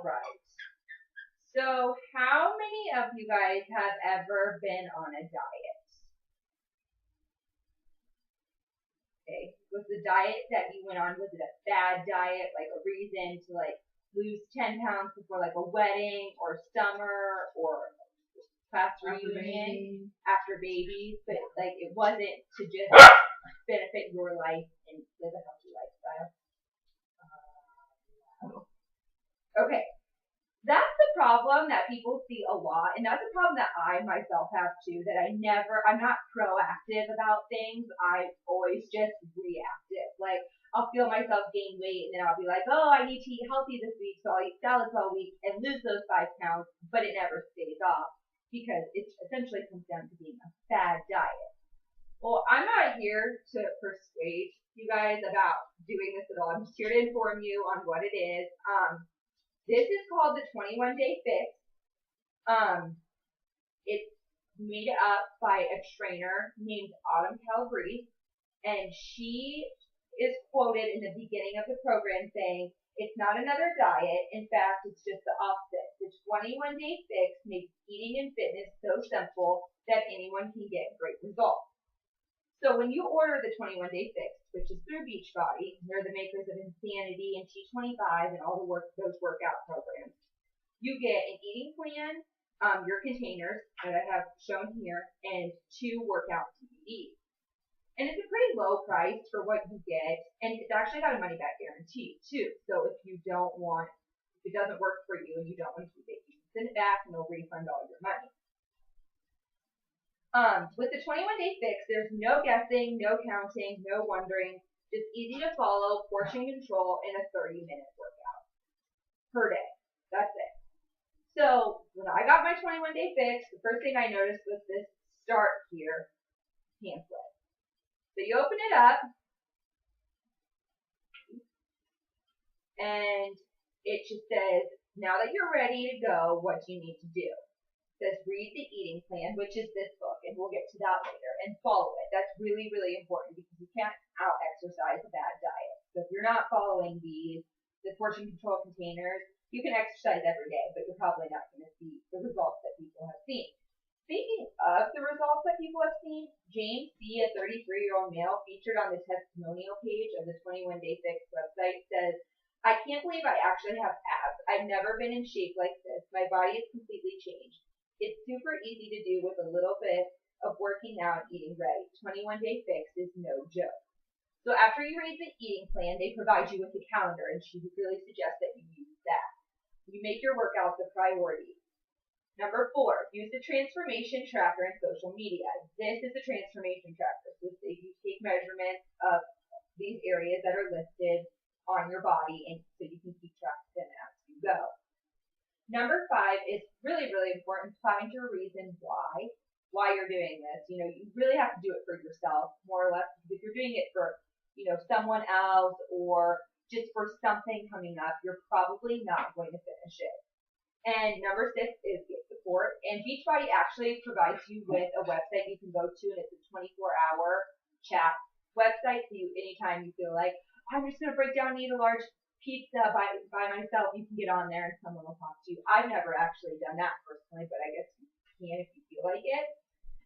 right. So how many of you guys have ever been on a diet? Okay. Was the diet that you went on, was it a bad diet, like a reason to like lose 10 pounds before like a wedding or summer or class reunion after babies, but like it wasn't to just benefit your life and live a healthy lifestyle? Okay. That's the problem that people see a lot, and that's a problem that I myself have too, that I'm not proactive about things. I'm always just reactive. Like, I'll feel myself gain weight, and then I'll be like, oh, I need to eat healthy this week, so I'll eat salads all week and lose those 5 pounds, but it never stays off because it essentially comes down to being a bad diet. Well, I'm not here to persuade you guys about doing this at all. I'm just here to inform you on what it is. This is called the 21-day fix. It's made up by a trainer named Autumn Calabrese, and she is quoted in the beginning of the program saying, it's not another diet. In fact, it's just the opposite. The 21-day fix makes eating and fitness so simple that anyone can get great results. So when you order the 21-day fix, which is through Beachbody, they're the makers of Insanity and T25 and all those workout programs, you get an eating plan, your containers that I have shown here, and 2 workout DVDs. And it's a pretty low price for what you get, and it's actually got a money-back guarantee too. So if it doesn't work for you and you don't want to keep it, you can send it back and they'll refund all your money. With the 21-day fix, there's no guessing, no counting, no wondering, just easy to follow, portion control, and a 30-minute workout per day. That's it. So when I got my 21-day fix, the first thing I noticed was this start here pamphlet. So you open it up, and it just says, now that you're ready to go, what do you need to do? Says read the eating plan, which is this book, and we'll get to that later, and follow it. That's really, really important because you can't out-exercise a bad diet. So if you're not following the portion control containers, you can exercise every day, but you're probably not going to see the results that people have seen. Speaking of the results that people have seen, James C., a 33-year-old male featured on the testimonial page of the 21-Day Fix website, says, I can't believe I actually have abs. I've never been in shape like this. My body is completely changed. It's super easy to do with a little bit of working out and eating right. 21-Day Fix is no joke. So after you read the eating plan, they provide you with a calendar, and she really suggests that you use that. You make your workouts a priority. Number 4, use the transformation tracker in social media. This is the transformation tracker. So you take measurements of these areas that are listed on your body, and so you can keep track of them as you go. Number 5 is really, really important. Find your reason why you're doing this. You know, you really have to do it for yourself, more or less. If you're doing it for, someone else or just for something coming up, you're probably not going to finish it. And number 6 is get support. And Beachbody actually provides you with a website you can go to, and it's a 24-hour chat website. So anytime you feel like, I'm just going to break down and eat a large pizza by myself, you can get on there and someone will talk to you. I've never actually done that personally, but I guess you can if you feel like it.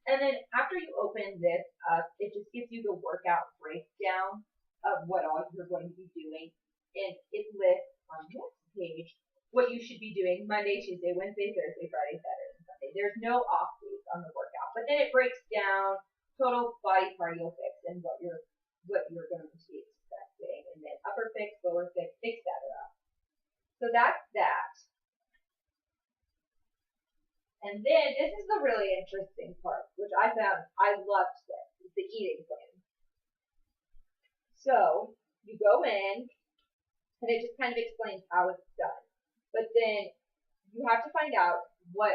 And then after you open this up, it just gives you the workout breakdown of what all you're going to be doing. And it lists on this page what you should be doing Monday, Tuesday, Wednesday, Thursday, Friday, Saturday, and Sunday. There's no off days on the workout. But then it breaks down total body cardio fix and what you're going to be expecting, and then upper fix, lower fix, etc. So that's that. And then this is the really interesting part, which I found I loved this. It's the eating plan. So you go in, and it just kind of explains how it's done. But then you have to find out what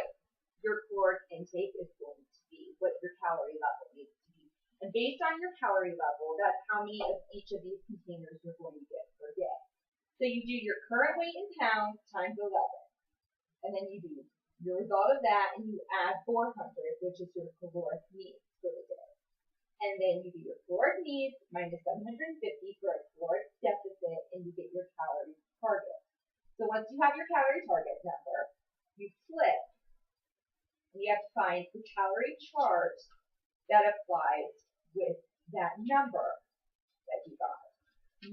your caloric intake is going to be, what your calorie level needs to be. And based on your calorie level, that's how many of each of these containers you're going to get per day. So you do your current weight in pounds times 11. And then you do your result of that, and you add 400, which is your caloric needs for the day. And then you do your caloric needs minus 750 for a caloric deficit, and you get your calorie target. So once you have your calorie target number, you flip and you have to find the calorie chart that applies with that number that you got.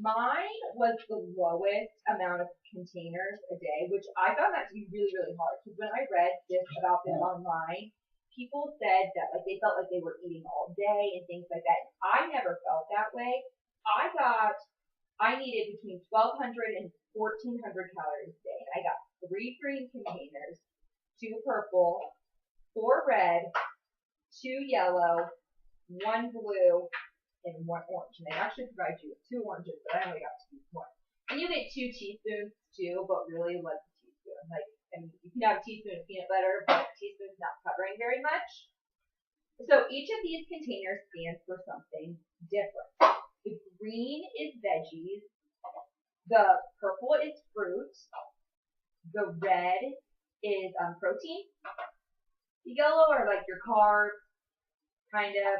Mine was the lowest amount of containers a day, which I found that to be really, really hard. Because when I read about this online, people said that like they felt like they were eating all day and things like that. I never felt that way. I needed between 1,200 and 1,400 calories a day. And I got 3 green containers, 2 purple, 4 red, 2 yellow, 1 blue, and 1 orange. And they actually provide you with 2 oranges, but I only got to use 1. And you get 2 teaspoons too, but really what's a teaspoon? Like, I mean, you can have a teaspoon of peanut butter, but a teaspoon's not covering very much. So each of these containers stands for something different. The green is veggies, the purple is fruit, the red is protein, the yellow are like your carbs, kind of,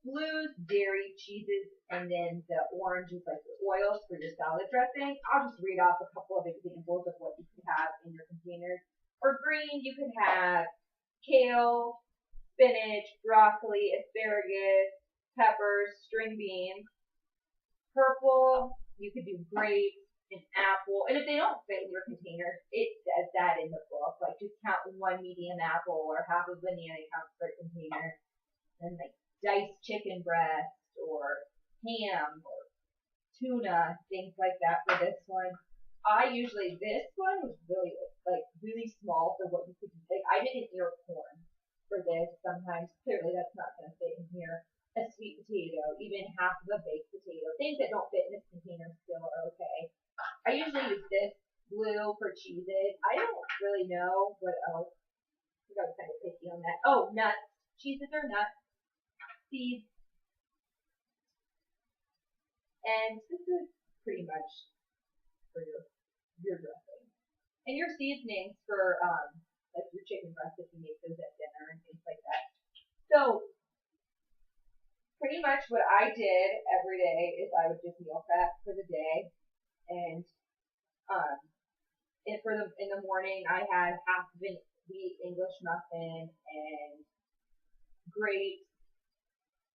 blues, dairy, cheeses, and then the orange is like the oils for your salad dressing. I'll just read off a couple of examples of what you can have in your containers. For green, you can have kale, spinach, broccoli, asparagus, peppers, string beans. Purple, you could do grapes, an apple, and if they don't fit in your containers, it says that in the book. Like just count 1 medium apple or half a banana counts per container. And like diced chicken breast or ham or tuna, things like that for this one. This one was really small for what you could do. Like I did an ear of corn for this. Sometimes clearly that's not going to fit in here. A sweet potato, even half of a baked potato. Things that don't fit in this container still are okay. I usually use this blue for cheeses. I don't really know what else. I think I was kind of picky on that. Oh, nuts. Cheeses are nuts. Seeds. And this is pretty much for your dressing. And your seasonings for like your chicken breast if you make those at dinner and things like that. So pretty much what I did every day is I would just meal prep for the day, and in the morning I had half of an wheat English muffin and grapes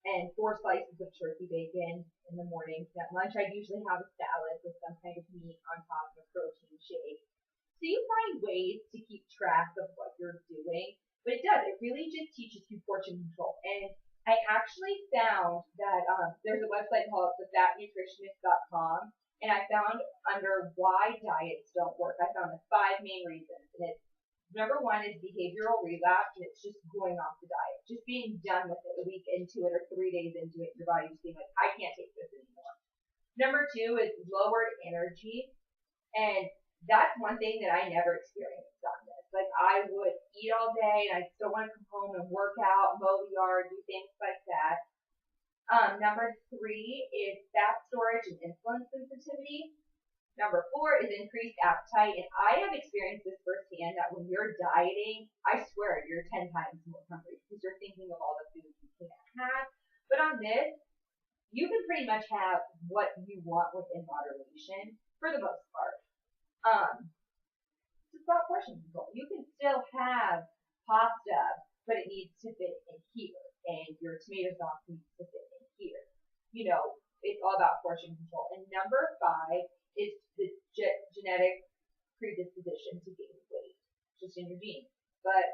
and 4 slices of turkey bacon in the morning. At lunch I'd usually have a salad with some kind of meat on top of a protein shake. So you find ways to keep track of what you're doing, but it really just teaches you portion control. And I actually found that there's a website called thefatnutritionist.com, and I found under why diets don't work, I found the 5 main reasons. And it's number 1 is behavioral relapse, and it's just going off the diet, just being done with it a week into it or 3 days into it, your body just being like, I can't take this anymore. Number 2 is lowered energy, and that's one thing that I never experienced on this. Like I would eat all day and I still want to come home and work out, mow the yard, do things like that. Number 3 is fat storage and insulin sensitivity. Number 4 is increased appetite. And I have experienced this firsthand that when you're dieting, I swear you're 10 times more hungry because you're thinking of all the foods you can't have. But on this, you can pretty much have what you want within moderation for the most part. It's about portion control. You can still have pasta, but it needs to fit in here, and your tomato sauce needs to fit in here. You know, it's all about portion control. And number 5 is the genetic predisposition to gain weight, just in your genes. But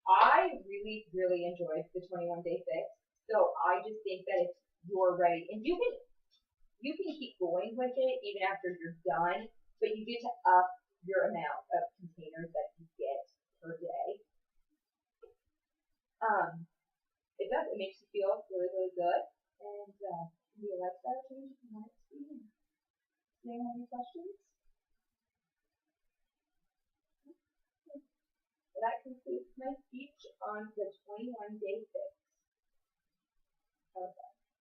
I really, really enjoyed the 21-day fix. So I just think that if you're ready, and you can keep going with it even after you're done, but you get to up your amount of containers that you get per day. It makes you feel really, really good, and can be a lifestyle change if you want it to be. Do you have any questions? Well, that concludes my speech on the 21-day fix. Okay.